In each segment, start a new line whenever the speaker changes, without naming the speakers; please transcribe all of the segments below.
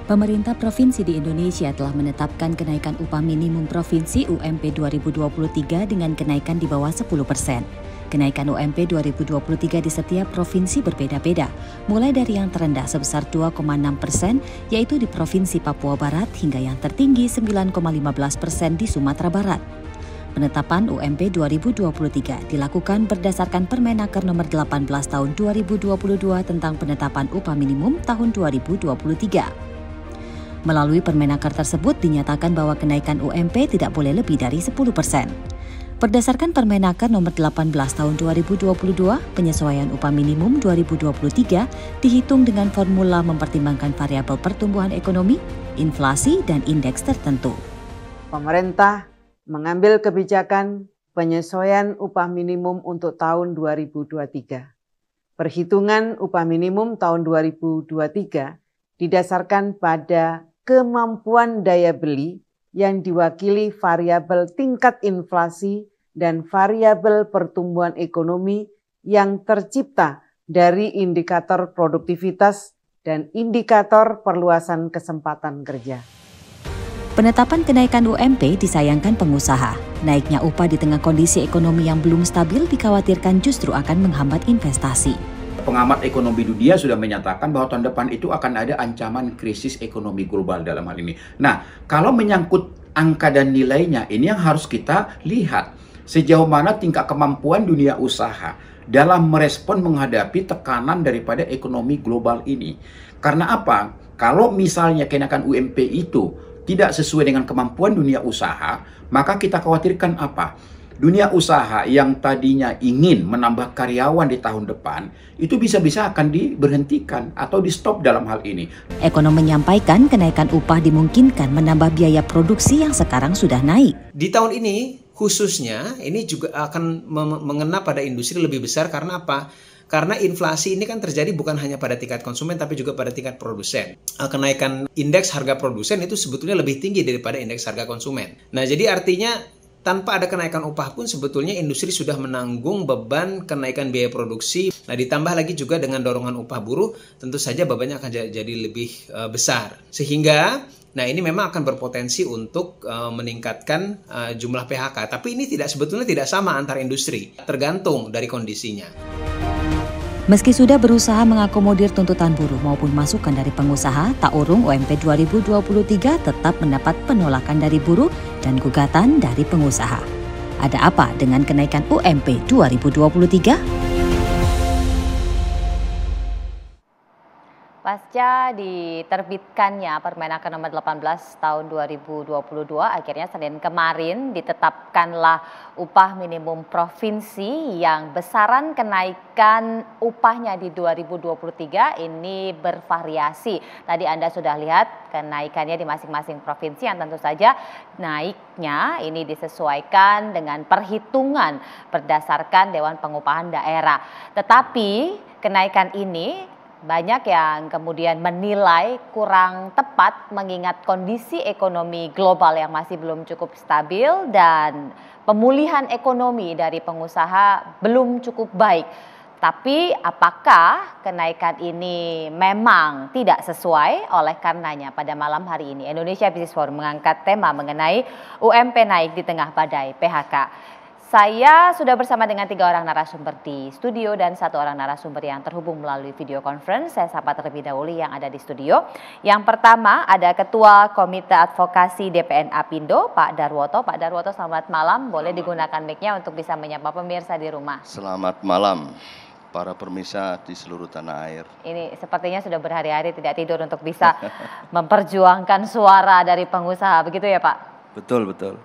Pemerintah provinsi di Indonesia telah menetapkan kenaikan upah minimum provinsi UMP 2023 dengan kenaikan di bawah 10%. Kenaikan UMP 2023 di setiap provinsi berbeda-beda, mulai dari yang terendah sebesar 2,6%, yaitu di Provinsi Papua Barat, hingga yang tertinggi 9,15% di Sumatera Barat. Penetapan UMP 2023 dilakukan berdasarkan Permenaker Nomor 18 Tahun 2022 tentang penetapan upah minimum tahun 2023. Melalui Permenaker tersebut dinyatakan bahwa kenaikan UMP tidak boleh lebih dari 10%. Berdasarkan Permenaker Nomor 18 Tahun 2022, penyesuaian upah minimum 2023 dihitung dengan formula mempertimbangkan variabel pertumbuhan ekonomi, inflasi, dan indeks tertentu.
Pemerintah mengambil kebijakan penyesuaian upah minimum untuk tahun 2023. Perhitungan upah minimum tahun 2023 didasarkan pada kemampuan daya beli yang diwakili variabel tingkat inflasi dan variabel pertumbuhan ekonomi yang tercipta dari indikator produktivitas dan indikator perluasan kesempatan kerja.
Penetapan kenaikan UMP disayangkan pengusaha. Naiknya upah di tengah kondisi ekonomi yang belum stabil dikhawatirkan justru akan menghambat investasi.
Pengamat ekonomi dunia sudah menyatakan bahwa tahun depan itu akan ada ancaman krisis ekonomi global dalam hal ini. Nah, kalau menyangkut angka dan nilainya, ini yang harus kita lihat. Sejauh mana tingkat kemampuan dunia usaha dalam merespon menghadapi tekanan daripada ekonomi global ini. Karena apa? Kalau misalnya kenaikan UMP itu tidak sesuai dengan kemampuan dunia usaha, maka kita khawatirkan apa? Dunia usaha yang tadinya ingin menambah karyawan di tahun depan, itu bisa-bisa akan diberhentikan atau di-stop dalam hal ini.
Ekonom menyampaikan kenaikan upah dimungkinkan menambah biaya produksi yang sekarang sudah naik.
Di tahun ini khususnya ini juga akan mengena pada industri lebih besar karena apa? Karena inflasi ini kan terjadi bukan hanya pada tingkat konsumen tapi juga pada tingkat produsen. Kenaikan indeks harga produsen itu sebetulnya lebih tinggi daripada indeks harga konsumen. Nah, jadi artinya tanpa ada kenaikan upah pun sebetulnya industri sudah menanggung beban kenaikan biaya produksi. Nah, ditambah lagi juga dengan dorongan upah buruh, tentu saja bebannya akan jadi lebih besar. Sehingga, nah ini memang akan berpotensi untuk meningkatkan jumlah PHK. Tapi ini sebetulnya tidak sama antar industri, tergantung dari kondisinya.
Meski sudah berusaha mengakomodir tuntutan buruh maupun masukan dari pengusaha, tak urung UMP 2023 tetap mendapat penolakan dari buruh dan gugatan dari pengusaha. Ada apa dengan kenaikan UMP 2023? Pasca diterbitkannya Permenaker Nomor 18 Tahun 2022, akhirnya Senin kemarin ditetapkanlah upah minimum provinsi yang besaran kenaikan upahnya di 2023 ini bervariasi. Tadi Anda sudah lihat kenaikannya di masing-masing provinsi yang tentu saja naiknya ini disesuaikan dengan perhitungan berdasarkan Dewan Pengupahan Daerah. Tetapi kenaikan ini banyak yang kemudian menilai kurang tepat mengingat kondisi ekonomi global yang masih belum cukup stabil dan pemulihan ekonomi dari pengusaha belum cukup baik. Tapi apakah kenaikan ini memang tidak sesuai? Oleh karenanya pada malam hari ini Indonesia Business Forum mengangkat tema mengenai UMP naik di tengah badai PHK. Saya sudah bersama dengan 3 orang narasumber di studio dan 1 orang narasumber yang terhubung melalui video conference. Saya sapa terlebih dahulu yang ada di studio. Yang pertama ada Ketua Komite Advokasi DPN Apindo, Pak Darwoto. Pak Darwoto, selamat malam. Boleh digunakan mic-nya untuk bisa menyapa pemirsa di rumah.
Selamat malam para pemirsa di seluruh tanah air. Ini
sepertinya sudah berhari-hari tidak tidur untuk bisa memperjuangkan suara dari pengusaha. Begitu ya Pak?
Betul, betul.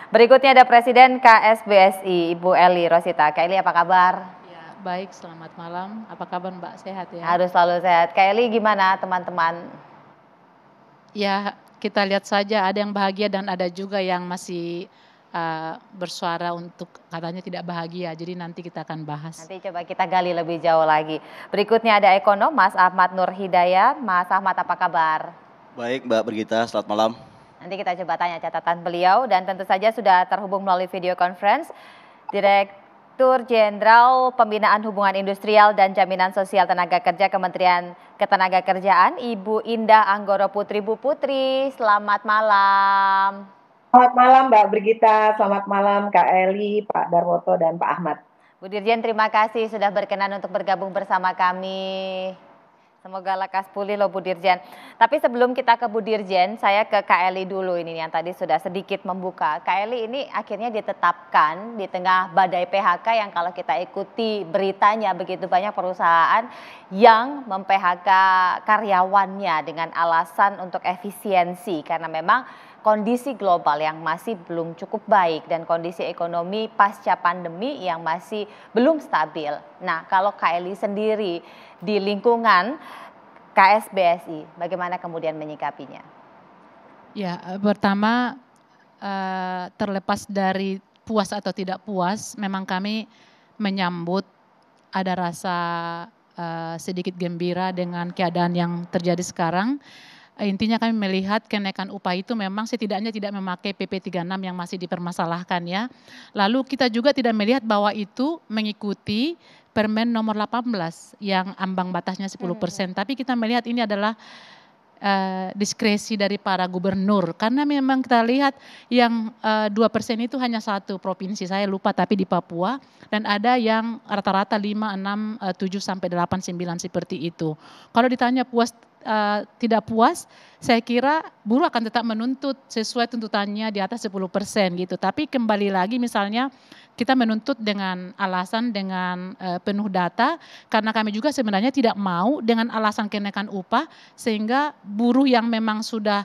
Berikutnya ada Presiden KSBSI, Ibu Eli Rosita. Kak Eli, apa kabar?
Ya, baik, selamat malam. Apa kabar Mbak? Sehat ya?
Harus selalu sehat. Kak Eli, gimana teman-teman?
Ya, kita lihat saja ada yang bahagia dan ada juga yang masih bersuara untuk katanya tidak bahagia. Jadi nanti kita akan bahas.
Nanti coba kita gali lebih jauh lagi. Berikutnya ada ekonom Mas Ahmad Nur Hidayat. Mas Ahmad, apa kabar?
Baik Mbak Brigita, selamat malam.
Nanti kita coba tanya catatan beliau dan tentu saja sudah terhubung melalui video conference Direktur Jenderal Pembinaan Hubungan Industrial dan Jaminan Sosial Tenaga Kerja Kementerian Ketenagakerjaan, Ibu Indah Anggoro Putri. Bu Putri, selamat malam.
Selamat malam Mbak Brigita, selamat malam Kak Eli, Pak Darwoto, dan Pak Ahmad.
Bu Dirjen, terima kasih sudah berkenan untuk bergabung bersama kami. Semoga lekas pulih loh Bu Dirjen. Tapi sebelum kita ke Bu Dirjen, saya ke Kak Eli dulu ini yang tadi sudah sedikit membuka. Kak Eli ini akhirnya ditetapkan di tengah badai PHK yang kalau kita ikuti beritanya begitu banyak perusahaan yang mem-PHK karyawannya dengan alasan untuk efisiensi karena memang kondisi global yang masih belum cukup baik dan kondisi ekonomi pasca pandemi yang masih belum stabil. Nah, kalau Kak Eli sendiri di lingkungan KSBSI, bagaimana kemudian menyikapinya?
Ya, pertama terlepas dari puas atau tidak puas, memang kami menyambut ada rasa sedikit gembira dengan keadaan yang terjadi sekarang. Intinya kami melihat kenaikan upah itu memang setidaknya tidak memakai PP 36 yang masih dipermasalahkan ya. Lalu kita juga tidak melihat bahwa itu mengikuti Permen nomor 18 yang ambang batasnya 10%. Tapi kita melihat ini adalah diskresi dari para gubernur. Karena memang kita lihat yang 2% itu hanya satu provinsi, saya lupa tapi di Papua. Dan ada yang rata-rata 5, 6, 7 sampai 8, 9 seperti itu. Kalau ditanya puas tidak puas, saya kira buruh akan tetap menuntut sesuai tuntutannya di atas 10% gitu. Tapi kembali lagi misalnya kita menuntut dengan alasan dengan penuh data karena kami juga sebenarnya tidak mau dengan alasan kenaikan upah sehingga buruh yang memang sudah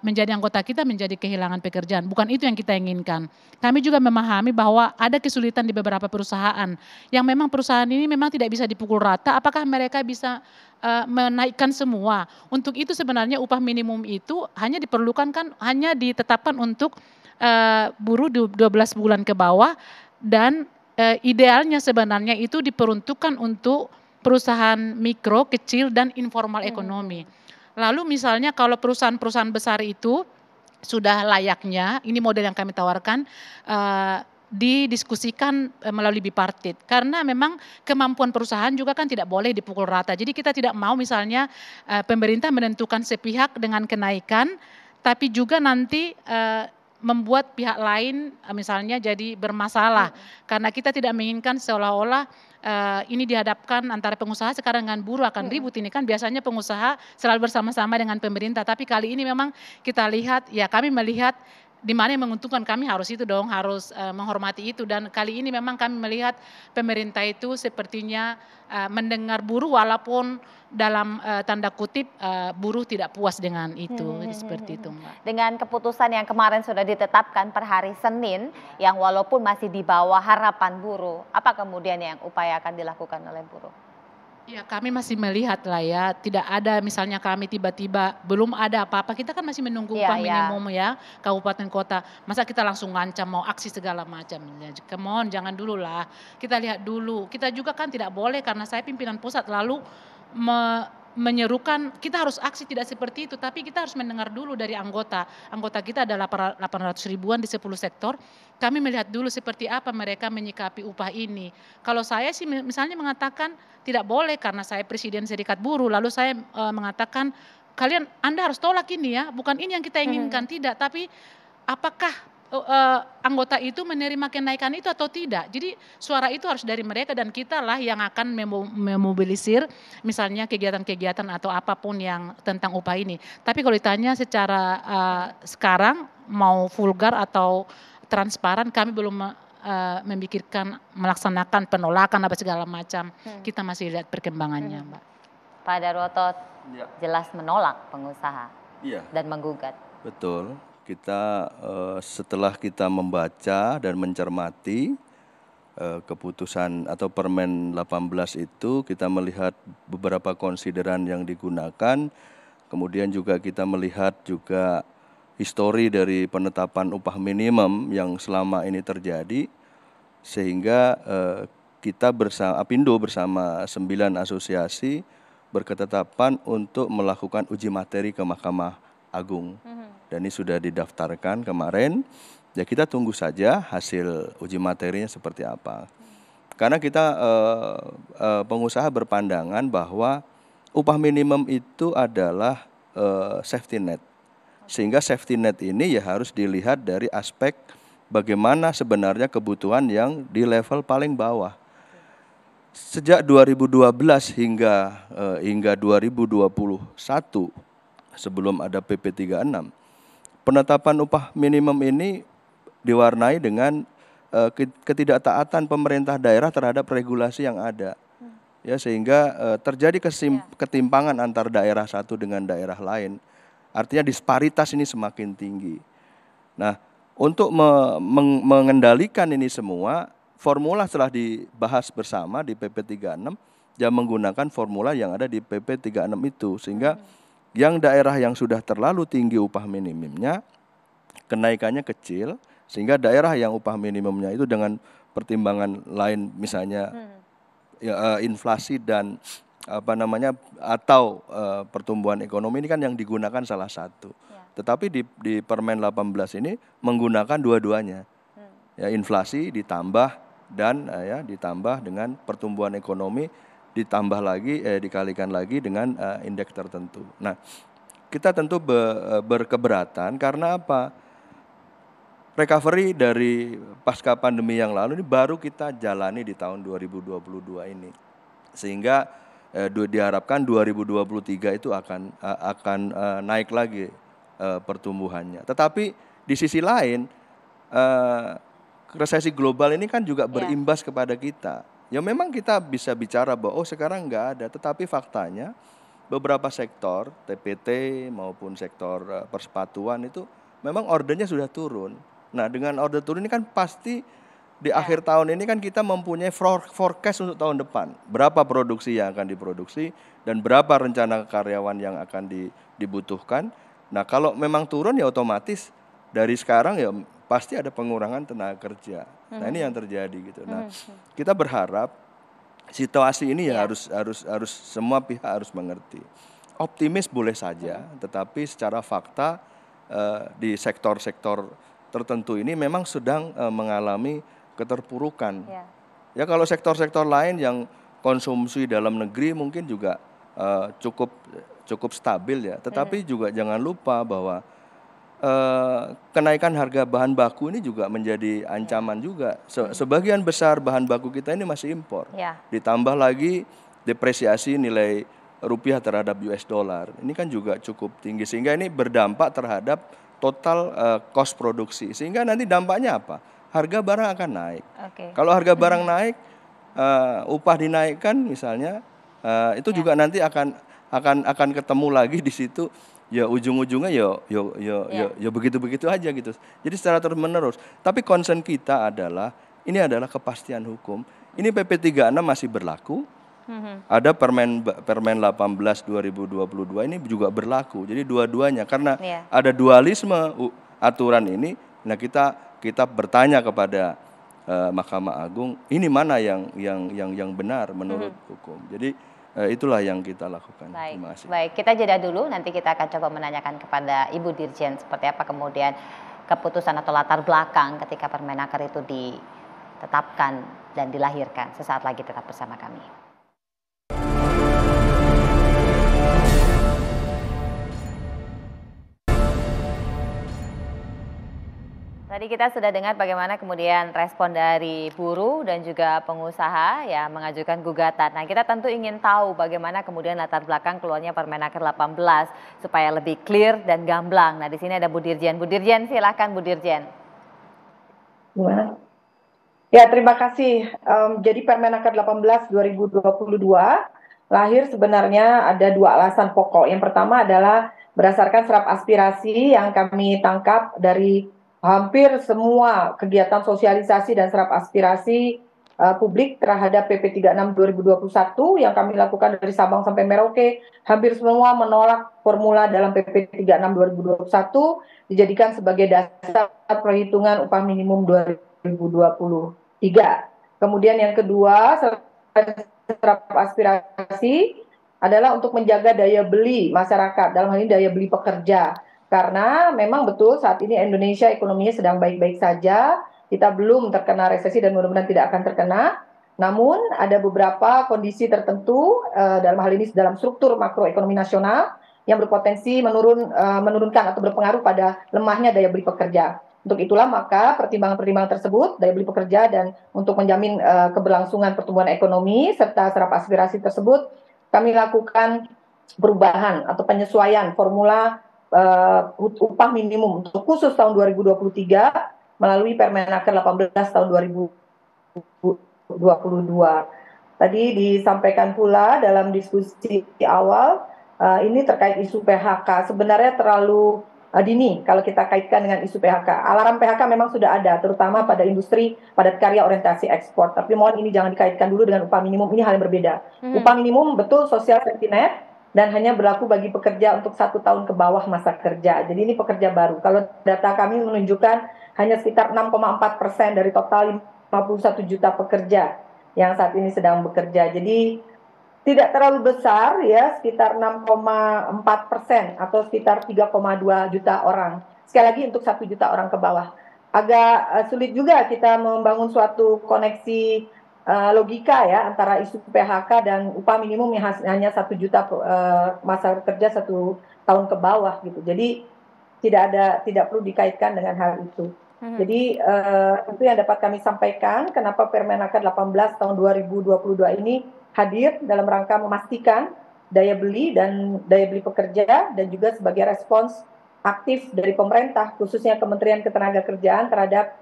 menjadi anggota kita menjadi kehilangan pekerjaan. Bukan itu yang kita inginkan. Kami juga memahami bahwa ada kesulitan di beberapa perusahaan yang memang perusahaan ini memang tidak bisa dipukul rata. Apakah mereka bisa menaikkan semua? Untuk itu sebenarnya upah minimum itu hanya diperlukan kan hanya ditetapkan untuk buruh 12 bulan ke bawah dan idealnya sebenarnya itu diperuntukkan untuk perusahaan mikro, kecil dan informal ekonomi. Lalu misalnya kalau perusahaan-perusahaan besar itu sudah layaknya, ini model yang kami tawarkan, didiskusikan melalui bipartit. Karena memang kemampuan perusahaan juga kan tidak boleh dipukul rata. Jadi kita tidak mau misalnya pemerintah menentukan sepihak dengan kenaikan, tapi juga nanti membuat pihak lain misalnya jadi bermasalah. Karena kita tidak menginginkan seolah-olah ini dihadapkan antara pengusaha sekarang dengan buruh akan ribut. Ini kan biasanya pengusaha selalu bersama-sama dengan pemerintah. Tapi kali ini memang kita lihat, ya kami melihat di mana yang menguntungkan kami harus itu dong, harus menghormati itu. Dan kali ini memang kami melihat pemerintah itu sepertinya mendengar buruh walaupun dalam tanda kutip buruh tidak puas dengan itu. Seperti itu Mbak.
Dengan keputusan yang kemarin sudah ditetapkan per hari Senin yang walaupun masih di bawah harapan buruh, apa kemudian yang upaya akan dilakukan oleh buruh?
Ya kami masih melihat lah ya, tidak ada misalnya kami tiba-tiba belum ada apa-apa, kita kan masih menunggu upah minimum ya, kabupaten kota, masa kita langsung ngancam mau aksi segala macam, come on jangan dulu lah, kita lihat dulu, kita juga kan tidak boleh karena saya pimpinan pusat lalu menyerukan kita harus aksi tidak seperti itu, tapi kita harus mendengar dulu dari anggota kita ada 800 ribuan di 10 sektor, kami melihat dulu seperti apa mereka menyikapi upah ini. Kalau saya sih misalnya mengatakan tidak boleh karena saya presiden serikat buruh, lalu saya mengatakan Anda harus tolak ini ya, bukan ini yang kita inginkan, tidak, tapi apakah anggota itu menerima kenaikan itu atau tidak. Jadi suara itu harus dari mereka dan kita lah yang akan memobilisir misalnya kegiatan-kegiatan atau apapun yang tentang upah ini. Tapi kalau ditanya secara sekarang mau vulgar atau transparan, kami belum memikirkan melaksanakan penolakan apa segala macam. Kita masih lihat perkembangannya Mbak.
Pak Darwoto jelas menolak pengusaha dan menggugat.
Betul. Kita setelah kita membaca dan mencermati keputusan atau Permen 18 itu, kita melihat beberapa konsideran yang digunakan, kemudian juga kita melihat juga histori dari penetapan upah minimum yang selama ini terjadi, sehingga kita Apindo bersama 9 asosiasi berketetapan untuk melakukan uji materi ke Mahkamah Agung. Dan ini sudah didaftarkan kemarin Ya kita tunggu saja hasil uji materinya seperti apa. Karena kita pengusaha berpandangan bahwa upah minimum itu adalah safety net. Sehingga safety net ini ya harus dilihat dari aspek bagaimana sebenarnya kebutuhan yang di level paling bawah. Sejak 2012 hingga 2021 sebelum ada PP 36, penetapan upah minimum ini diwarnai dengan ketidaktaatan pemerintah daerah terhadap regulasi yang ada, ya, sehingga terjadi ketimpangan antar daerah satu dengan daerah lain. Artinya disparitas ini semakin tinggi. Nah, untuk mengendalikan ini semua, formula telah dibahas bersama di PP 36 yang menggunakan formula yang ada di PP 36 itu, sehingga yang daerah yang sudah terlalu tinggi upah minimumnya kenaikannya kecil, sehingga daerah yang upah minimumnya itu dengan pertimbangan lain misalnya inflasi dan atau pertumbuhan ekonomi ini kan yang digunakan salah satu. Tetapi di Permen 18 ini menggunakan dua-duanya. Ya, inflasi ditambah dan ditambah dengan pertumbuhan ekonomi, ditambah lagi dikalikan lagi dengan indeks tertentu. Nah, kita tentu berkeberatan karena apa? Recovery dari pasca pandemi yang lalu ini baru kita jalani di tahun 2022 ini, sehingga diharapkan 2023 itu akan naik lagi pertumbuhannya. Tetapi di sisi lain resesi global ini kan juga berimbas kepada kita. Ya memang kita bisa bicara bahwa sekarang nggak ada, tetapi faktanya beberapa sektor TPT maupun sektor persepatuan itu memang ordernya sudah turun. Nah, dengan order turun ini kan pasti di akhir tahun ini kan kita mempunyai forecast untuk tahun depan. Berapa produksi yang akan diproduksi dan berapa rencana karyawan yang akan dibutuhkan. Nah, kalau memang turun ya otomatis dari sekarang ya pasti ada pengurangan tenaga kerja. Nah, ini yang terjadi gitu. Nah, kita berharap situasi ini ya harus semua pihak harus mengerti. Optimis boleh saja, tetapi secara fakta di sektor-sektor tertentu ini memang sedang mengalami keterpurukan. Ya kalau sektor-sektor lain yang konsumsi dalam negeri mungkin juga cukup stabil ya. Tetapi juga jangan lupa bahwa kenaikan harga bahan baku ini juga menjadi ancaman juga. Sebagian besar bahan baku kita ini masih impor. Ditambah lagi depresiasi nilai rupiah terhadap US dollar. Ini kan juga cukup tinggi sehingga ini berdampak terhadap total cost produksi, sehingga nanti dampaknya apa? Harga barang akan naik. Kalau harga barang naik, upah dinaikkan misalnya, itu juga nanti akan ketemu lagi di situ. Ya ujung-ujungnya ya begitu-begitu aja gitu. Jadi secara terus-menerus. Tapi concern kita adalah ini adalah kepastian hukum. Ini PP 36 masih berlaku. Ada Permen 18 2022 ini juga berlaku. Jadi dua-duanya karena ada dualisme aturan ini. Nah kita bertanya kepada Mahkamah Agung, ini mana yang benar menurut hukum. Jadi itulah yang kita lakukan. Terima kasih.
Baik, kita jeda dulu. Nanti kita akan coba menanyakan kepada Ibu Dirjen seperti apa kemudian keputusan atau latar belakang ketika Permenaker itu ditetapkan dan dilahirkan. Sesaat lagi tetap bersama kami. Tadi kita sudah dengar bagaimana kemudian respon dari buruh dan juga pengusaha ya mengajukan gugatan. Nah, kita tentu ingin tahu bagaimana kemudian latar belakang keluarnya Permenaker 18 supaya lebih clear dan gamblang. Nah, di sini ada Bu Dirjen. Bu Dirjen, silakan Bu Dirjen.
Gimana? Ya, terima kasih. Jadi Permenaker 18 2022 lahir sebenarnya ada dua alasan pokok. Yang pertama adalah berdasarkan serap aspirasi yang kami tangkap dari hampir semua kegiatan sosialisasi dan serap aspirasi publik terhadap PP 36 2021 yang kami lakukan dari Sabang sampai Merauke. Hampir semua menolak formula dalam PP 36 2021 dijadikan sebagai dasar perhitungan upah minimum 2023. Kemudian yang kedua, serap aspirasi adalah untuk menjaga daya beli masyarakat, dalam hal ini daya beli pekerja. Karena memang betul saat ini Indonesia ekonominya sedang baik-baik saja, kita belum terkena resesi dan mudah-mudahan tidak akan terkena. Namun ada beberapa kondisi tertentu dalam hal ini dalam struktur makroekonomi nasional yang berpotensi menurunkan atau berpengaruh pada lemahnya daya beli pekerja. Untuk itulah maka pertimbangan-pertimbangan tersebut, daya beli pekerja dan untuk menjamin keberlangsungan pertumbuhan ekonomi serta serap aspirasi tersebut, kami lakukan perubahan atau penyesuaian formula upah minimum untuk khusus tahun 2023 melalui Permenaker 18 tahun 2022. Tadi disampaikan pula dalam diskusi awal ini terkait isu PHK. Sebenarnya terlalu dini kalau kita kaitkan dengan isu PHK. Alarm PHK memang sudah ada, terutama pada industri padat karya orientasi ekspor. Tapi mohon ini jangan dikaitkan dulu dengan upah minimum, ini hal yang berbeda. Upah minimum betul sosial safety net dan hanya berlaku bagi pekerja untuk 1 tahun ke bawah masa kerja. Jadi ini pekerja baru. Kalau data kami menunjukkan hanya sekitar 6,4% dari total 51 juta pekerja yang saat ini sedang bekerja. Jadi tidak terlalu besar ya, sekitar 6,4% atau sekitar 3,2 juta orang. Sekali lagi untuk 1 juta orang ke bawah. Agak sulit juga kita membangun suatu koneksi logika ya antara isu PHK dan upah minimum yang hanya 1 juta masa kerja 1 tahun ke bawah gitu. Jadi tidak perlu dikaitkan dengan hal itu. Jadi itu yang dapat kami sampaikan kenapa Permenaker 18 tahun 2022 ini hadir dalam rangka memastikan daya beli pekerja dan juga sebagai respons aktif dari pemerintah khususnya Kementerian Ketenagakerjaan terhadap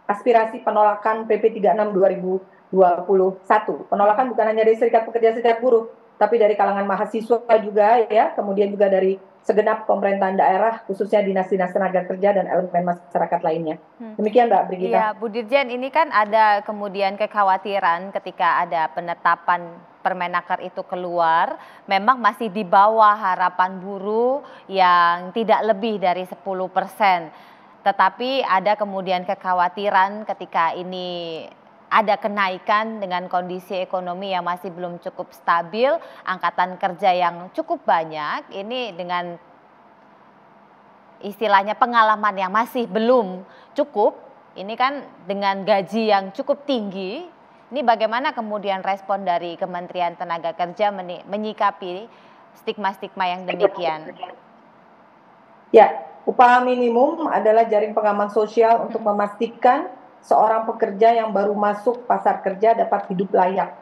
aspirasi penolakan PP 36 2021. Penolakan bukan hanya dari Serikat Pekerja Serikat Buruh, tapi dari kalangan mahasiswa juga ya, kemudian juga dari segenap pemerintahan daerah, khususnya dinas-dinas tenaga kerja dan elemen masyarakat lainnya. Demikian Mbak Brigita.
Iya, Bu Dirjen, ini kan ada kemudian kekhawatiran ketika ada penetapan Permenaker itu keluar, memang masih di bawah harapan buruh yang tidak lebih dari 10%. Tetapi ada kemudian kekhawatiran ketika ini ada kenaikan dengan kondisi ekonomi yang masih belum cukup stabil, angkatan kerja yang cukup banyak, ini dengan istilahnya pengalaman yang masih belum cukup, ini kan dengan gaji yang cukup tinggi, ini bagaimana kemudian respon dari Kementerian Tenaga Kerja menyikapi stigma-stigma yang demikian?
Ya, upah minimum adalah jaring pengaman sosial untuk memastikan seorang pekerja yang baru masuk pasar kerja dapat hidup layak.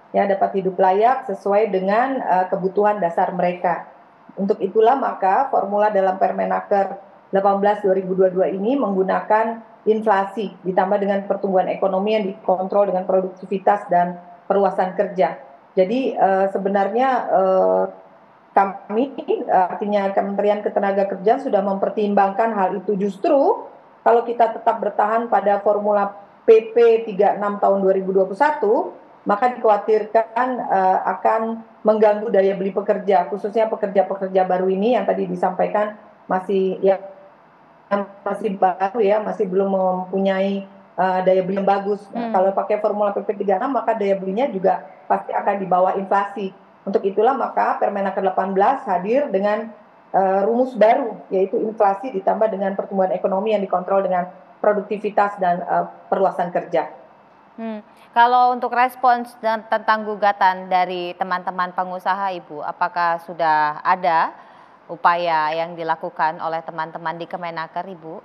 Ya, dapat hidup layak sesuai dengan kebutuhan dasar mereka. Untuk itulah maka formula dalam Permenaker 18 2022 ini menggunakan inflasi ditambah dengan pertumbuhan ekonomi yang dikontrol dengan produktivitas dan perluasan kerja. Jadi sebenarnya kami, artinya Kementerian Ketenagakerjaan sudah mempertimbangkan hal itu. Justru kalau kita tetap bertahan pada formula PP 36 tahun 2021, maka dikhawatirkan akan mengganggu daya beli pekerja, khususnya pekerja-pekerja baru ini yang tadi disampaikan masih baru ya, masih belum mempunyai daya beli yang bagus. Kalau pakai formula PP 36 maka daya belinya juga pasti akan di bawah inflasi. Untuk itulah maka Permenaker 18 hadir dengan rumus baru, yaitu inflasi ditambah dengan pertumbuhan ekonomi yang dikontrol dengan produktivitas dan perluasan kerja.
Kalau untuk respons tentang gugatan dari teman-teman pengusaha, Ibu, apakah sudah ada upaya yang dilakukan oleh teman-teman di Kemenaker, Ibu?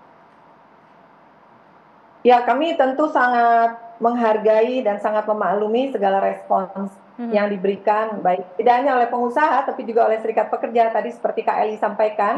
Ya, kami tentu sangat menghargai dan sangat memaklumi segala respons yang diberikan, baik tidak hanya oleh pengusaha, tapi juga oleh serikat pekerja. Tadi seperti Kak Eli sampaikan,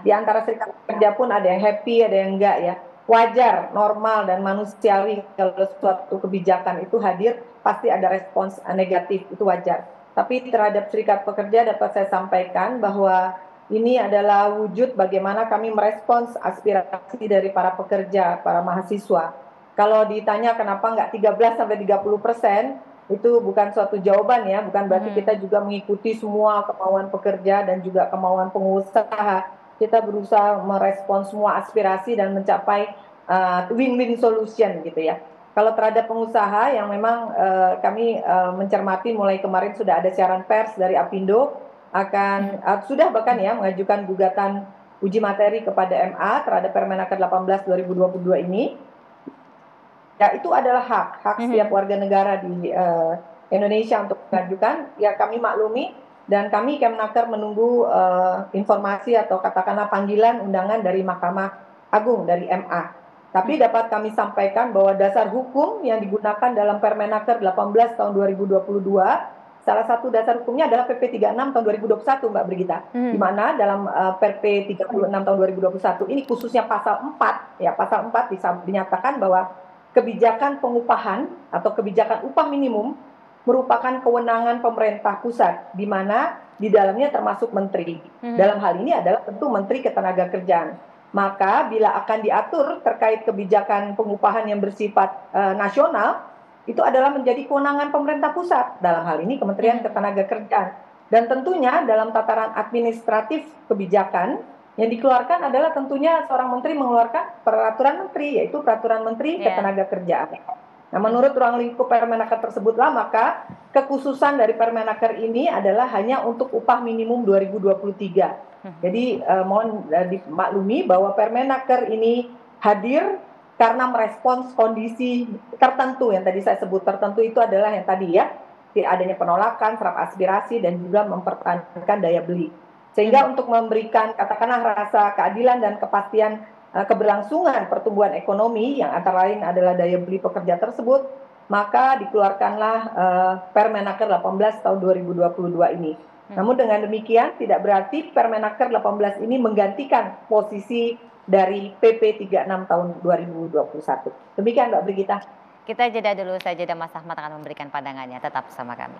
di antara serikat pekerja pun ada yang happy, ada yang enggak ya. Wajar, normal, dan manusiawi kalau suatu kebijakan itu hadir, pasti ada respons negatif, itu wajar. Tapi terhadap serikat pekerja dapat saya sampaikan bahwa ini adalah wujud bagaimana kami merespons aspirasi dari para pekerja, para mahasiswa. Kalau ditanya kenapa nggak 13-30%, itu bukan suatu jawaban ya, bukan berarti kita juga mengikuti semua kemauan pekerja dan juga kemauan pengusaha. Kita berusaha merespons semua aspirasi dan mencapai win-win solution gitu ya. Kalau terhadap pengusaha yang memang kami mencermati mulai kemarin sudah ada siaran pers dari Apindo akan sudah bahkan ya mengajukan gugatan uji materi kepada MA terhadap Permenaker 18 2022 ini. Ya, itu adalah hak setiap warga negara di Indonesia untuk mengajukan. Ya, kami maklumi dan kami Kemenaker menunggu informasi atau katakanlah panggilan undangan dari Mahkamah Agung, dari MA. Tapi dapat kami sampaikan bahwa dasar hukum yang digunakan dalam Permenaker 18 tahun 2022, salah satu dasar hukumnya adalah PP 36 tahun 2021, Mbak Brigita. Di mana dalam PP 36 tahun 2021 ini khususnya pasal 4, ya pasal 4 dinyatakan bahwa kebijakan pengupahan atau kebijakan upah minimum merupakan kewenangan pemerintah pusat, di mana di dalamnya termasuk menteri. Dalam hal ini adalah tentu Menteri Ketenagakerjaan. Maka bila akan diatur terkait kebijakan pengupahan yang bersifat nasional, itu adalah menjadi kewenangan pemerintah pusat, dalam hal ini Kementerian Ketenagakerjaan. Dan tentunya dalam tataran administratif kebijakan, yang dikeluarkan adalah tentunya seorang menteri mengeluarkan peraturan menteri, yaitu peraturan menteri Ketenagakerjaan. Nah, menurut ruang lingkup Permenaker tersebutlah, maka kekhususan dari Permenaker ini adalah hanya untuk upah minimum 2023. Jadi mohon dimaklumi bahwa Permenaker ini hadir karena merespons kondisi tertentu yang tadi saya sebut. Tertentu itu adalah yang tadi ya, adanya penolakan, serap aspirasi, dan juga mempertahankan daya beli. Sehingga untuk memberikan katakanlah rasa keadilan dan kepastian keberlangsungan pertumbuhan ekonomi yang antara lain adalah daya beli pekerja tersebut, maka dikeluarkanlah Permenaker 18 tahun 2022 ini. Namun dengan demikian tidak berarti Permenaker 18 ini menggantikan posisi dari PP 36 tahun 2021. Demikian Mbak Brigita.
Kita jeda dulu saja dan Mas Ahmad akan memberikan pandangannya. Tetap bersama kami.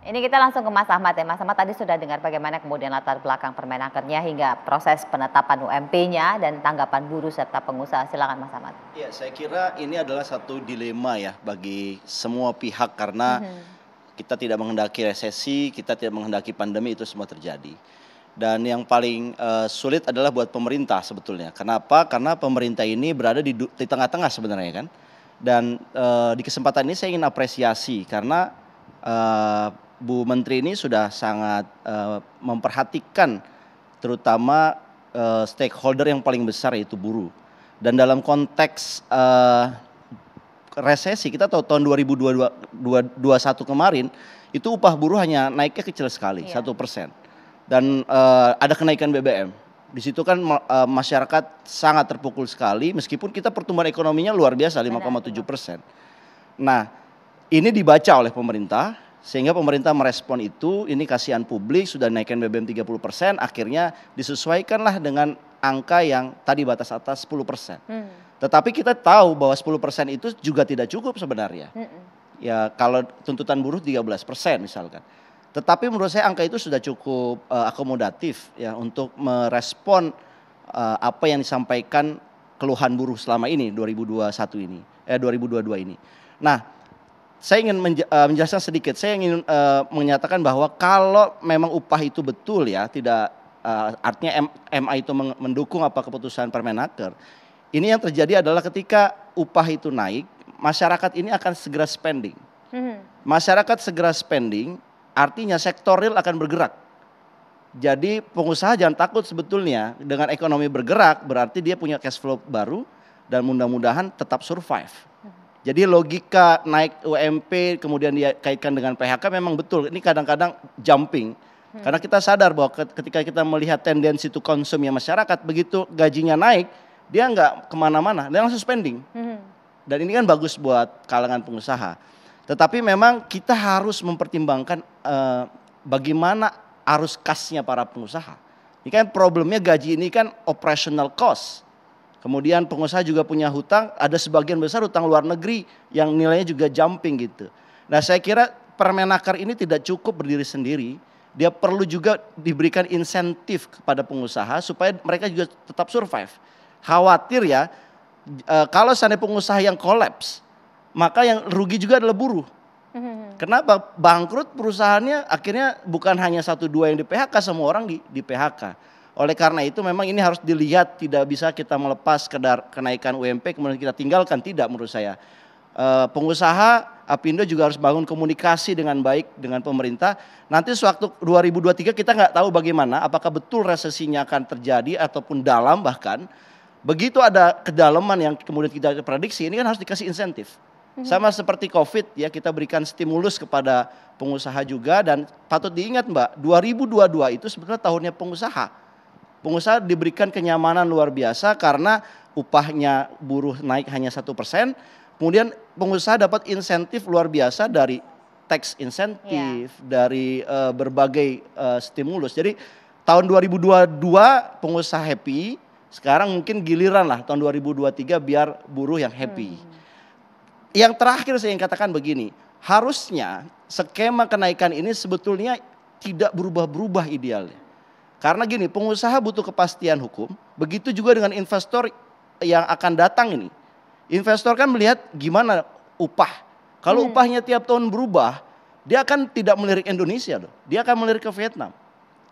Ini kita langsung ke Mas Ahmad ya. Mas Ahmad tadi sudah dengar bagaimana kemudian latar belakang Permenakernya hingga proses penetapan UMP-nya dan tanggapan buruh serta pengusaha. Silakan Mas Ahmad.
Ya, saya kira ini adalah satu dilema ya bagi semua pihak karena kita tidak menghendaki resesi, kita tidak menghendaki pandemi itu semua terjadi. Dan yang paling sulit adalah buat pemerintah sebetulnya. Kenapa? Karena pemerintah ini berada di tengah-tengah sebenarnya kan. Dan di kesempatan ini saya ingin apresiasi karena Bu Menteri ini sudah sangat memperhatikan terutama stakeholder yang paling besar yaitu buruh. Dan dalam konteks resesi kita tahu tahun 2021 kemarin itu upah buruh hanya naiknya kecil sekali 1%. Dan ada kenaikan BBM. Di situ kan masyarakat sangat terpukul sekali meskipun kita pertumbuhan ekonominya luar biasa 5,7%. Nah, ini dibaca oleh pemerintah. Sehingga pemerintah merespon itu, ini kasihan publik, sudah naikkan BBM 30%, akhirnya disesuaikanlah dengan angka yang tadi batas atas 10%. Tetapi kita tahu bahwa 10% itu juga tidak cukup sebenarnya. Ya kalau tuntutan buruh 13% misalkan. Tetapi menurut saya angka itu sudah cukup akomodatif ya untuk merespon apa yang disampaikan keluhan buruh selama ini 2022 ini. Nah, saya ingin menjelaskan sedikit. Saya ingin menyatakan bahwa kalau memang upah itu betul ya, tidak artinya MA itu mendukung apa keputusan Permenaker. Ini yang terjadi adalah ketika upah itu naik, masyarakat ini akan segera spending. Masyarakat segera spending, artinya sektor real akan bergerak. Jadi pengusaha jangan takut sebetulnya dengan ekonomi bergerak, berarti dia punya cash flow baru dan mudah-mudahan tetap survive. Jadi logika naik UMP kemudian dia kaitkan dengan PHK memang betul. Ini kadang-kadang jumping. Karena kita sadar bahwa ketika kita melihat tendensi to consume masyarakat, begitu gajinya naik, dia nggak kemana-mana, dia langsung spending. Dan ini kan bagus buat kalangan pengusaha. Tetapi memang kita harus mempertimbangkan bagaimana arus kasnya para pengusaha. Ini kan problemnya gaji ini kan operational cost. Kemudian pengusaha juga punya hutang, ada sebagian besar hutang luar negeri yang nilainya juga jumping gitu. Nah saya kira Permenaker ini tidak cukup berdiri sendiri, dia perlu juga diberikan insentif kepada pengusaha supaya mereka juga tetap survive. Khawatir ya, kalau seandainya pengusaha yang kolaps, maka yang rugi juga adalah buruh. Kenapa? Bangkrut perusahaannya akhirnya bukan hanya 1-2 yang di PHK, semua orang di PHK. Oleh karena itu memang ini harus dilihat, tidak bisa kita melepas kenaikan UMP kemudian kita tinggalkan, tidak menurut saya. Pengusaha Apindo juga harus bangun komunikasi dengan baik dengan pemerintah. Nanti sewaktu 2023 kita nggak tahu bagaimana, apakah betul resesinya akan terjadi ataupun dalam bahkan. Begitu ada kedalaman yang kemudian kita prediksi, ini kan harus dikasih insentif. Sama seperti COVID ya, kita berikan stimulus kepada pengusaha juga, dan patut diingat Mbak, 2022 itu sebetulnya tahunnya pengusaha. Pengusaha diberikan kenyamanan luar biasa karena upahnya buruh naik hanya 1%, kemudian pengusaha dapat insentif luar biasa dari tax insentif, dari berbagai stimulus. Jadi tahun 2022 pengusaha happy, sekarang mungkin giliran lah tahun 2023 biar buruh yang happy. Yang terakhir saya ingin katakan begini, harusnya skema kenaikan ini sebetulnya tidak berubah-berubah idealnya. Karena gini, pengusaha butuh kepastian hukum, begitu juga dengan investor yang akan datang ini. Investor kan melihat gimana upah. Kalau upahnya tiap tahun berubah, dia akan tidak melirik Indonesia loh. Dia akan melirik ke Vietnam.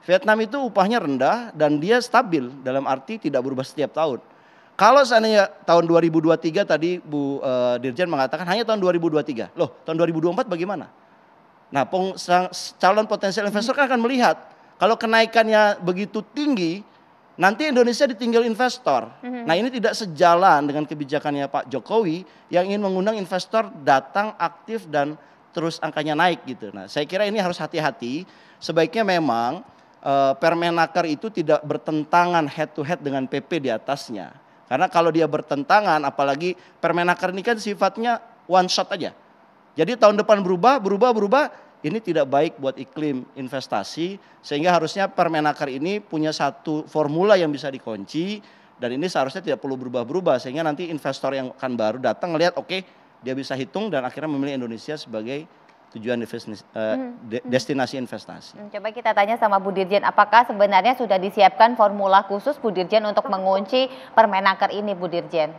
Vietnam itu upahnya rendah dan dia stabil, dalam arti tidak berubah setiap tahun. Kalau seandainya tahun 2023 tadi Bu Dirjen mengatakan hanya tahun 2023. Loh, tahun 2024 bagaimana? Nah, calon potensial investor kan akan melihat kalau kenaikannya begitu tinggi, nanti Indonesia ditinggal investor. Nah, ini tidak sejalan dengan kebijakannya Pak Jokowi yang ingin mengundang investor datang aktif dan terus angkanya naik gitu. Nah, saya kira ini harus hati-hati. Sebaiknya memang Permenaker itu tidak bertentangan head to head dengan PP di atasnya. Karena kalau dia bertentangan, apalagi Permenaker ini kan sifatnya one shot aja. Jadi tahun depan berubah, ini tidak baik buat iklim investasi. Sehingga harusnya Permenaker ini punya satu formula yang bisa dikunci. Dan ini seharusnya tidak perlu berubah-berubah. Sehingga nanti investor yang akan baru datang ngelihat oke, dia bisa hitung dan akhirnya memilih Indonesia sebagai tujuan destinasi investasi.
Coba kita tanya sama Bu Dirjen, apakah sebenarnya sudah disiapkan formula khusus Bu Dirjen untuk mengunci Permenaker ini Bu Dirjen?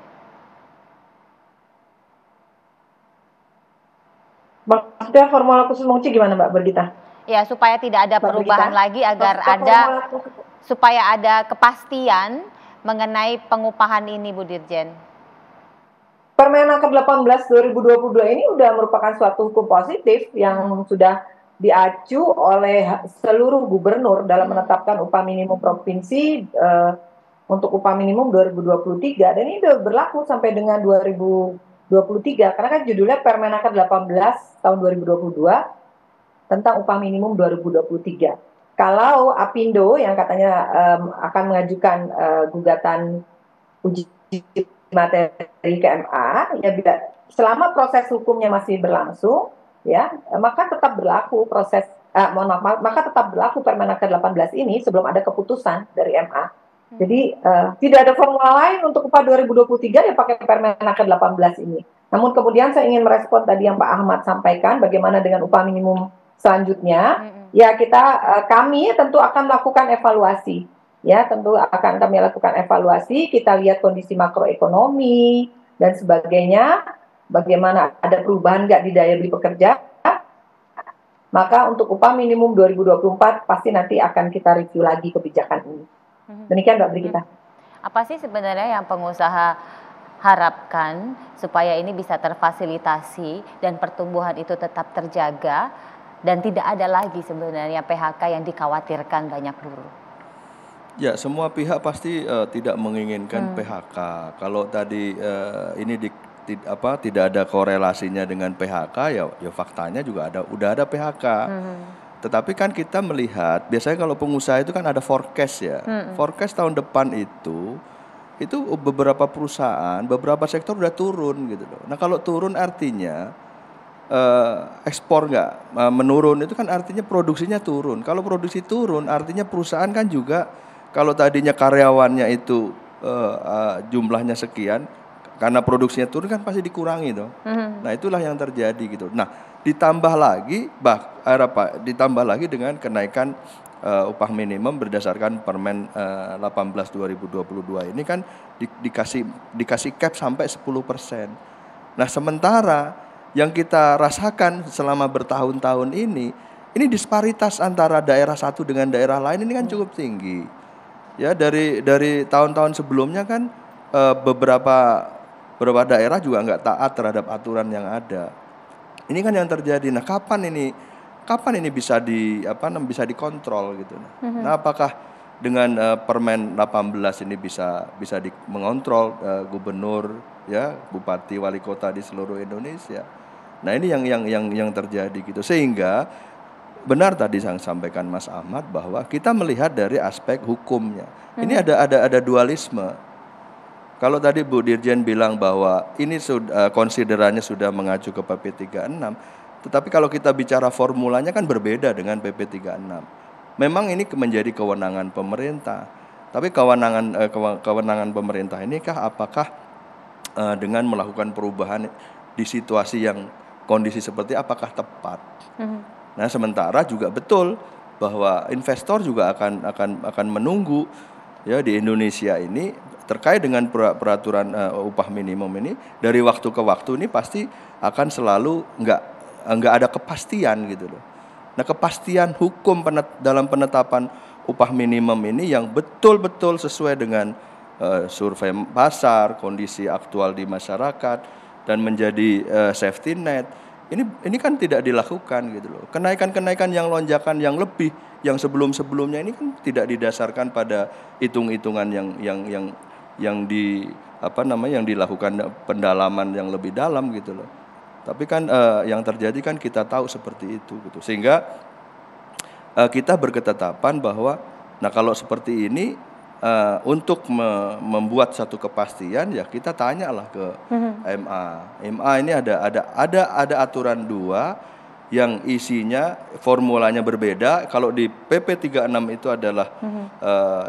Maksudnya formula khusus mengunci gimana Mbak Bergita?
Ya, supaya tidak ada perubahan lagi agar supaya ada kepastian mengenai pengupahan ini Bu Dirjen.
Permenaker 18 2022 ini sudah merupakan suatu hukum positif yang sudah diacu oleh seluruh gubernur dalam menetapkan upah minimum provinsi untuk upah minimum 2023, dan ini sudah berlaku sampai dengan 2023 karena kan judulnya Permenaker 18 tahun 2022 tentang upah minimum 2023. Kalau Apindo yang katanya akan mengajukan gugatan uji materi ke MA, ya bila selama proses hukumnya masih berlangsung, ya maka tetap berlaku maka tetap berlaku Permenaker 18 ini sebelum ada keputusan dari MA. Jadi tidak ada formula lain untuk upah 2023 yang pakai Permenaker 18 ini. Namun kemudian saya ingin merespon tadi yang Pak Ahmad sampaikan, bagaimana dengan upah minimum selanjutnya? Ya kami tentu akan melakukan evaluasi. Ya, tentu akan kami lakukan evaluasi, kita lihat kondisi makroekonomi dan sebagainya, bagaimana ada perubahan nggak di daya beli pekerja. Maka untuk upah minimum 2024 pasti nanti akan kita review lagi kebijakan ini. Demikian Mbak Brigita.
Apa sih sebenarnya yang pengusaha harapkan supaya ini bisa terfasilitasi dan pertumbuhan itu tetap terjaga dan tidak ada lagi sebenarnya PHK yang dikhawatirkan banyak buruh?
Ya, semua pihak pasti tidak menginginkan PHK. Kalau tadi ini tidak ada korelasinya dengan PHK, ya faktanya juga udah ada PHK. Tetapi kan kita melihat, biasanya kalau pengusaha itu kan ada forecast ya. Forecast tahun depan itu beberapa perusahaan, beberapa sektor udah turun gitu loh. Nah, kalau turun artinya ekspor nggak menurun, itu kan artinya produksinya turun. Kalau produksi turun artinya perusahaan kan juga, kalau tadinya karyawannya itu jumlahnya sekian, karena produksinya turun kan pasti dikurangi tuh. Nah, itulah yang terjadi gitu. Nah, ditambah lagi dengan kenaikan upah minimum berdasarkan Permen 18 2022 ini kan dikasih cap sampai 10%. Nah, sementara yang kita rasakan selama bertahun-tahun ini disparitas antara daerah satu dengan daerah lain ini kan cukup tinggi. Ya dari tahun-tahun sebelumnya kan beberapa daerah juga nggak taat terhadap aturan yang ada. Ini kan yang terjadi. Nah, kapan ini bisa bisa dikontrol gitu. Nah, apakah dengan Permen 18 ini bisa mengontrol gubernur, ya, bupati, wali kota di seluruh Indonesia. Nah, ini yang terjadi gitu. Sehingga benar tadi yang sampaikan Mas Ahmad bahwa kita melihat dari aspek hukumnya. Ini ada dualisme. Kalau tadi Bu Dirjen bilang bahwa ini konsiderannya sudah mengacu ke PP 36, tetapi kalau kita bicara formulanya kan berbeda dengan PP 36. Memang ini menjadi kewenangan pemerintah. Tapi kewenangan pemerintah ini apakah dengan melakukan perubahan di situasi yang kondisi seperti apakah tepat? Nah, sementara juga betul bahwa investor juga akan menunggu ya di Indonesia ini terkait dengan peraturan upah minimum ini dari waktu ke waktu ini pasti akan selalu nggak ada kepastian gitu loh. Nah, kepastian hukum dalam penetapan upah minimum ini yang betul-betul sesuai dengan survei pasar, kondisi aktual di masyarakat dan menjadi safety net. Ini kan tidak dilakukan gitu loh. Kenaikan yang lonjakan yang lebih yang sebelumnya ini kan tidak didasarkan pada hitung-hitungan yang dilakukan pendalaman yang lebih dalam gitu loh. Tapi kan yang terjadi kan kita tahu seperti itu gitu. Sehingga kita berketetapan bahwa nah kalau seperti ini untuk membuat satu kepastian ya kita tanyalah ke MA. MA ini ada aturan 2 yang isinya formulanya berbeda. Kalau di PP 36 itu adalah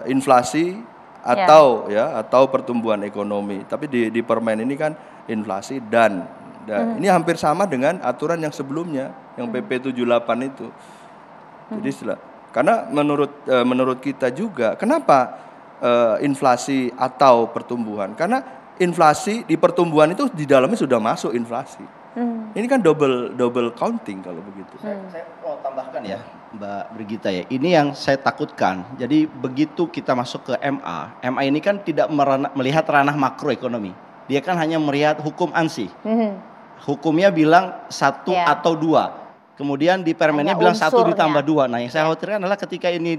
inflasi atau pertumbuhan ekonomi. Tapi di Permen ini kan inflasi dan ini hampir sama dengan aturan yang sebelumnya yang PP 78 itu. Jadi karena menurut kita juga kenapa inflasi atau pertumbuhan? Karena inflasi di pertumbuhan itu di dalamnya sudah masuk inflasi. Ini kan double counting kalau begitu.
Saya mau tambahkan ya, Mbak Brigita ya. Ini yang saya takutkan. Jadi begitu kita masuk ke MA ini kan tidak melihat ranah makroekonomi. Dia kan hanya melihat hukum ANSI. Hukumnya bilang 1 atau 2. Kemudian di permennya bilang 1 ditambah 2. Nah, yang saya khawatirkan adalah ketika ini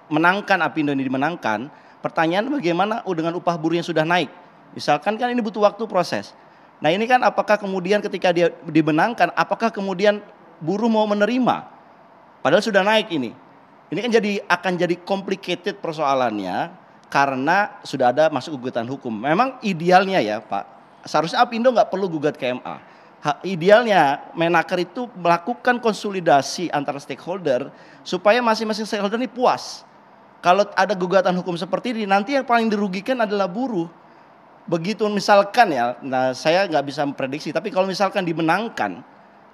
menangkan Apindo ini dimenangkan, pertanyaan bagaimana dengan upah buruh yang sudah naik? Misalkan kan ini butuh waktu proses. Nah, ini kan apakah kemudian ketika dia dimenangkan, apakah kemudian buruh mau menerima? Padahal sudah naik ini. Ini kan akan jadi complicated persoalannya karena sudah ada masuk gugatan hukum. Memang idealnya ya Pak, seharusnya Apindo nggak perlu gugat ke MA. Idealnya Menaker itu melakukan konsolidasi antara stakeholder supaya masing-masing stakeholder ini puas. Kalau ada gugatan hukum seperti ini, nanti yang paling dirugikan adalah buruh. Begitu misalkan ya, nah saya nggak bisa memprediksi, tapi kalau misalkan dimenangkan,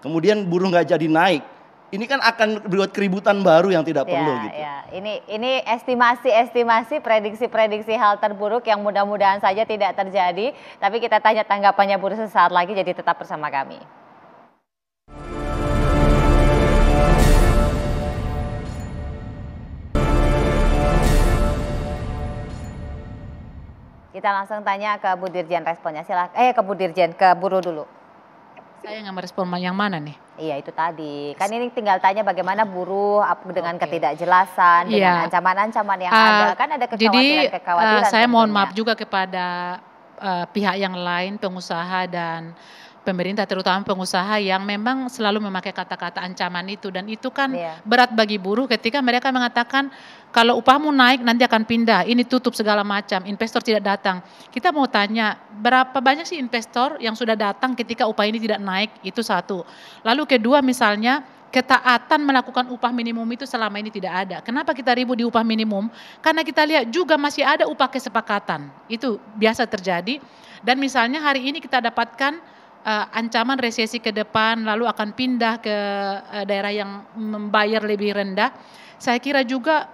kemudian buruh nggak jadi naik, ini kan akan buat keributan baru yang tidak perlu gitu.
Ya. Ini estimasi, prediksi hal terburuk yang mudah-mudahan saja tidak terjadi. Tapi kita tanya tanggapannya buruh sesaat lagi, jadi tetap bersama kami. Kita langsung tanya ke Bu Dirjen responnya. Ke Bu Dirjen, ke buruh dulu.
Saya nggak merespon yang mana nih?
Iya itu tadi. Kan ini tinggal tanya bagaimana buruh dengan ketidakjelasan, dengan ancaman-ancaman yang ada. Kan ada kekhawatiran.
Jadi saya mohon maaf juga kepada pihak yang lain, pengusaha dan pemerintah, terutama pengusaha yang memang selalu memakai kata-kata ancaman itu. Dan itu kan berat bagi buruh ketika mereka mengatakan kalau upahmu naik nanti akan pindah, ini tutup segala macam, investor tidak datang. Kita mau tanya berapa banyak sih investor yang sudah datang ketika upah ini tidak naik, itu satu. Lalu kedua misalnya ketaatan melakukan upah minimum itu selama ini tidak ada. Kenapa kita ribut di upah minimum? Karena kita lihat juga masih ada upah kesepakatan, itu biasa terjadi. Dan misalnya hari ini kita dapatkan ancaman resesi ke depan, lalu akan pindah ke daerah yang membayar lebih rendah. Saya kira juga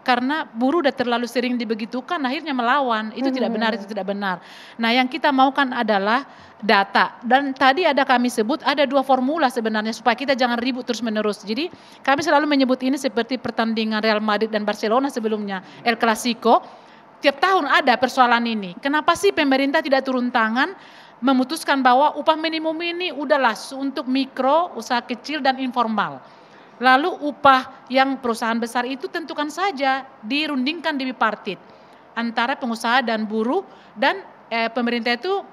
karena buruh udah terlalu sering dibegitukan, akhirnya melawan. Itu tidak benar, itu tidak benar. Nah, yang kita maukan adalah data. Dan tadi ada kami sebut ada 2 formula sebenarnya supaya kita jangan ribut terus-menerus. Jadi kami selalu menyebut ini seperti pertandingan Real Madrid dan Barcelona sebelumnya, El Clasico. Tiap tahun ada persoalan ini. Kenapa sih pemerintah tidak turun tangan memutuskan bahwa upah minimum ini udahlah untuk mikro, usaha kecil dan informal. Lalu upah yang perusahaan besar itu tentukan saja, dirundingkan di bipartit antara pengusaha dan buruh, dan pemerintah itu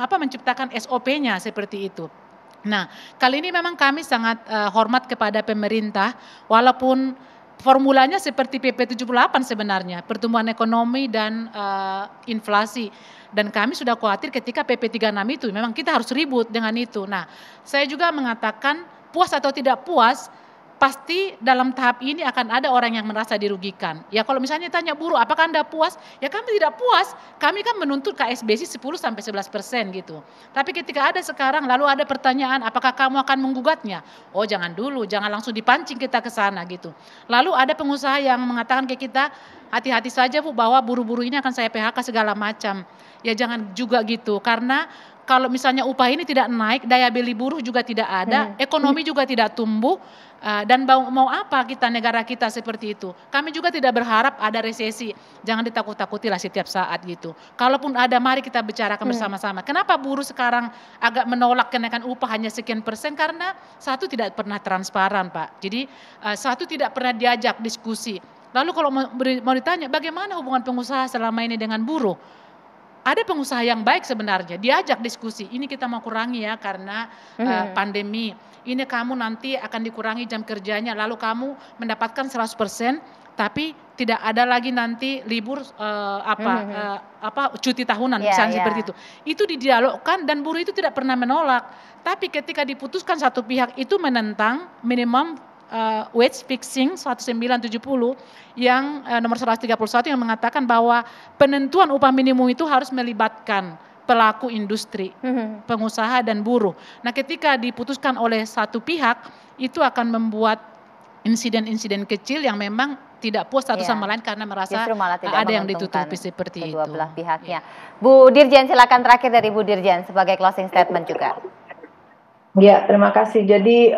menciptakan SOP-nya seperti itu. Nah, kali ini memang kami sangat hormat kepada pemerintah, walaupun formulanya seperti PP 78 sebenarnya, pertumbuhan ekonomi dan inflasi. Dan kami sudah khawatir ketika PP 36 itu, memang kita harus ribut dengan itu. Nah, saya juga mengatakan puas atau tidak puas, pasti dalam tahap ini akan ada orang yang merasa dirugikan. Ya kalau misalnya tanya buruh, apakah Anda puas? Ya kami tidak puas, kami kan menuntut KSBC 10-11% gitu. Tapi ketika ada sekarang, lalu ada pertanyaan, apakah kamu akan menggugatnya? Oh jangan dulu, jangan langsung dipancing kita ke sana gitu. Lalu ada pengusaha yang mengatakan ke kita, hati-hati saja Bu bahwa buruh-buruh ini akan saya PHK segala macam. Ya jangan juga gitu, karena kalau misalnya upah ini tidak naik, daya beli buruh juga tidak ada, ekonomi juga tidak tumbuh, dan mau apa kita, negara kita seperti itu. Kami juga tidak berharap ada resesi, jangan ditakut-takuti lah setiap saat gitu. Kalaupun ada, mari kita bicarakan bersama-sama. Kenapa buruh sekarang agak menolak kenaikan upah hanya sekian persen? Karena satu tidak pernah transparan Pak, jadi satu tidak pernah diajak diskusi. Lalu kalau mau ditanya bagaimana hubungan pengusaha selama ini dengan buruh? Ada pengusaha yang baik sebenarnya, diajak diskusi, ini kita mau kurangi ya karena pandemi, ini kamu nanti akan dikurangi jam kerjanya, lalu kamu mendapatkan 100%, tapi tidak ada lagi nanti libur cuti tahunan, misalnya seperti itu. Itu didialogkan dan buruh itu tidak pernah menolak, tapi ketika diputuskan satu pihak itu menentang minimum wage fixing 1970 yang nomor 131 yang mengatakan bahwa penentuan upah minimum itu harus melibatkan pelaku industri, pengusaha dan buruh. Nah, ketika diputuskan oleh satu pihak itu akan membuat insiden-insiden kecil yang memang tidak puas satu sama lain karena merasa ada yang ditutupi seperti
kedua
itu.
Belah pihaknya. Bu Dirjen, silakan terakhir dari Bu Dirjen sebagai closing statement juga.
Ya, terima kasih. Jadi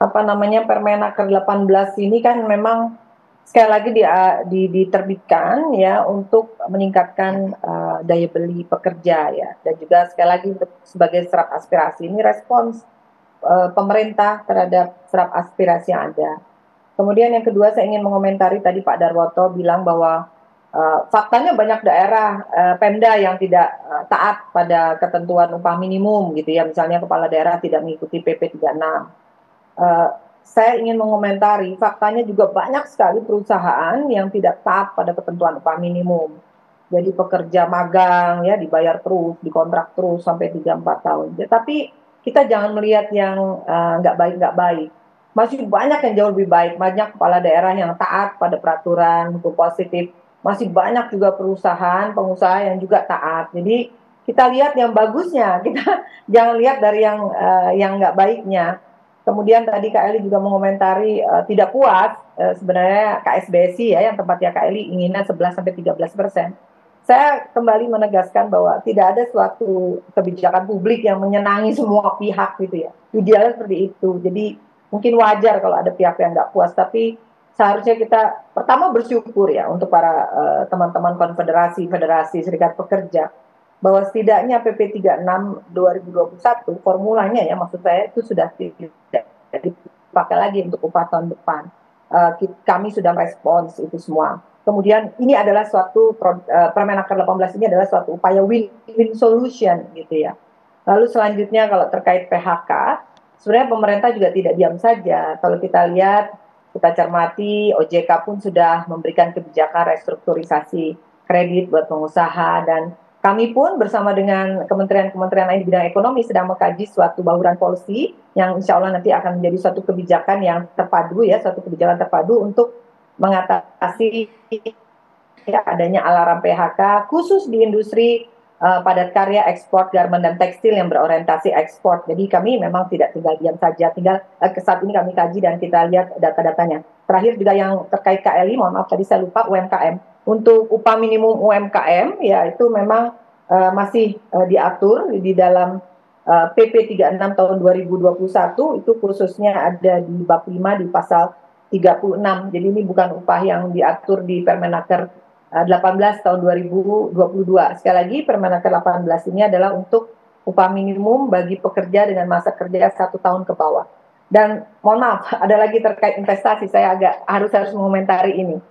Permenaker 18 ini kan memang sekali lagi diterbitkan ya untuk meningkatkan daya beli pekerja ya, dan juga sekali lagi sebagai serap aspirasi, ini respons pemerintah terhadap serap aspirasi yang ada. Kemudian yang kedua, saya ingin mengomentari tadi Pak Darwoto bilang bahwa faktanya banyak daerah Pemda yang tidak taat pada ketentuan upah minimum gitu ya, misalnya kepala daerah tidak mengikuti PP 36. Saya ingin mengomentari faktanya juga banyak sekali perusahaan yang tidak taat pada ketentuan upah minimum. Jadi pekerja magang ya dibayar terus, dikontrak terus sampai 3-4 tahun. Ya, tapi kita jangan melihat yang nggak baik. Masih banyak yang jauh lebih baik. Banyak kepala daerah yang taat pada peraturan hukum positif. Masih banyak juga perusahaan, pengusaha yang juga taat. Jadi kita lihat yang bagusnya, kita jangan lihat dari yang nggak baiknya. Kemudian tadi Kak Eli juga mengomentari tidak puas sebenarnya KSBSI ya, yang tempatnya Kak Eli inginnya 11-13%. Saya kembali menegaskan bahwa tidak ada suatu kebijakan publik yang menyenangi semua pihak gitu ya. Idealnya seperti itu. Jadi mungkin wajar kalau ada pihak yang nggak puas, tapi seharusnya kita pertama bersyukur ya untuk para teman-teman konfederasi, federasi, serikat pekerja, bahwa setidaknya PP 36 2021 formulanya ya, maksud saya itu sudah tidak dipakai lagi untuk upah tahun depan. Kami sudah merespons itu semua. Kemudian ini adalah suatu Permenaker 18 ini adalah suatu upaya win-win solution gitu ya. Lalu selanjutnya kalau terkait PHK, sebenarnya pemerintah juga tidak diam saja. Kalau kita lihat, kita cermati, OJK pun sudah memberikan kebijakan restrukturisasi kredit buat pengusaha, dan kami pun bersama dengan kementerian-kementerian lain di bidang ekonomi sedang mengkaji suatu bauran policy yang insya Allah nanti akan menjadi suatu kebijakan yang terpadu ya, suatu kebijakan terpadu untuk mengatasi ya, adanya alarm PHK khusus di industri padat karya, ekspor, garmen dan tekstil yang berorientasi ekspor. Jadi kami memang tidak tinggal diam saja, saat ini kami kaji dan kita lihat data-datanya. Terakhir juga yang terkait KLI, mohon maaf tadi saya lupa, UMKM. Untuk upah minimum UMKM, ya itu memang masih diatur di dalam PP 36 tahun 2021, itu khususnya ada di bab 5 di pasal 36. Jadi ini bukan upah yang diatur di Permenaker 18 tahun 2022. Sekali lagi Permenaker 18 ini adalah untuk upah minimum bagi pekerja dengan masa kerja 1 tahun ke bawah. Dan mohon maaf, ada lagi terkait investasi, saya harus mengomentari ini.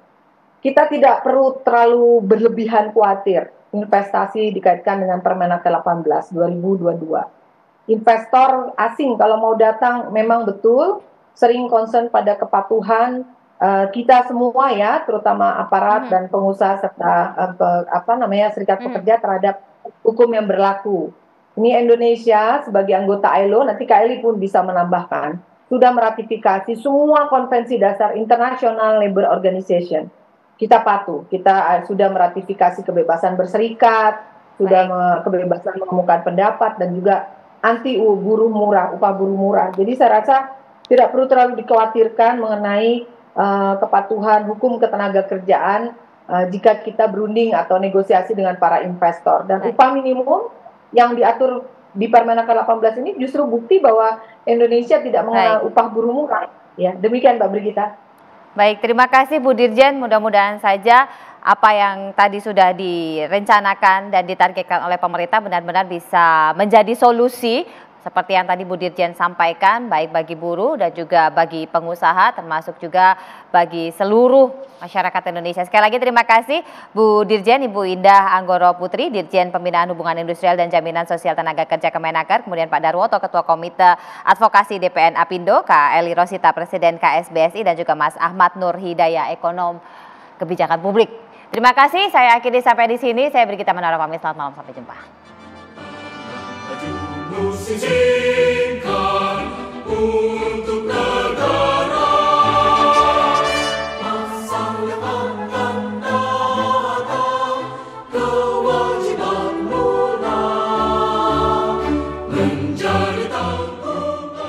Kita tidak perlu terlalu berlebihan khawatir investasi dikaitkan dengan Permenaker 18 2022. Investor asing kalau mau datang memang betul sering concern pada kepatuhan kita semua ya, terutama aparat dan pengusaha serta serikat pekerja terhadap hukum yang berlaku. Ini Indonesia sebagai anggota ILO, nanti KLI pun bisa menambahkan, sudah meratifikasi semua konvensi dasar International Labour Organization. Kita patuh, kita sudah meratifikasi kebebasan berserikat, sudah kebebasan mengumumkan pendapat dan juga anti upah buruh murah. Jadi saya rasa tidak perlu terlalu dikhawatirkan mengenai kepatuhan hukum ketenaga kerjaan jika kita berunding atau negosiasi dengan para investor. Dan upah minimum yang diatur di Permenaker 18 ini justru bukti bahwa Indonesia tidak mengenal upah buruh murah. Ya, demikian Mbak Brigita.
Baik, terima kasih Bu Dirjen. Mudah-mudahan saja apa yang tadi sudah direncanakan dan ditargetkan oleh pemerintah benar-benar bisa menjadi solusi seperti yang tadi Bu Dirjen sampaikan, baik bagi buruh dan juga bagi pengusaha, termasuk juga bagi seluruh masyarakat Indonesia. Sekali lagi terima kasih Bu Dirjen Ibu Indah Anggoro Putri, Dirjen Pembinaan Hubungan Industrial dan Jaminan Sosial Tenaga Kerja Kemenaker, kemudian Pak Darwoto, Ketua Komite Advokasi DPN Apindo, Kak Eli Rosita, Presiden KSBSI, dan juga Mas Ahmad Nur Hidayah, Ekonom Kebijakan Publik. Terima kasih, saya akhiri sampai di sini. Saya Brigita Menara pamit, selamat malam, sampai jumpa. Musik untuk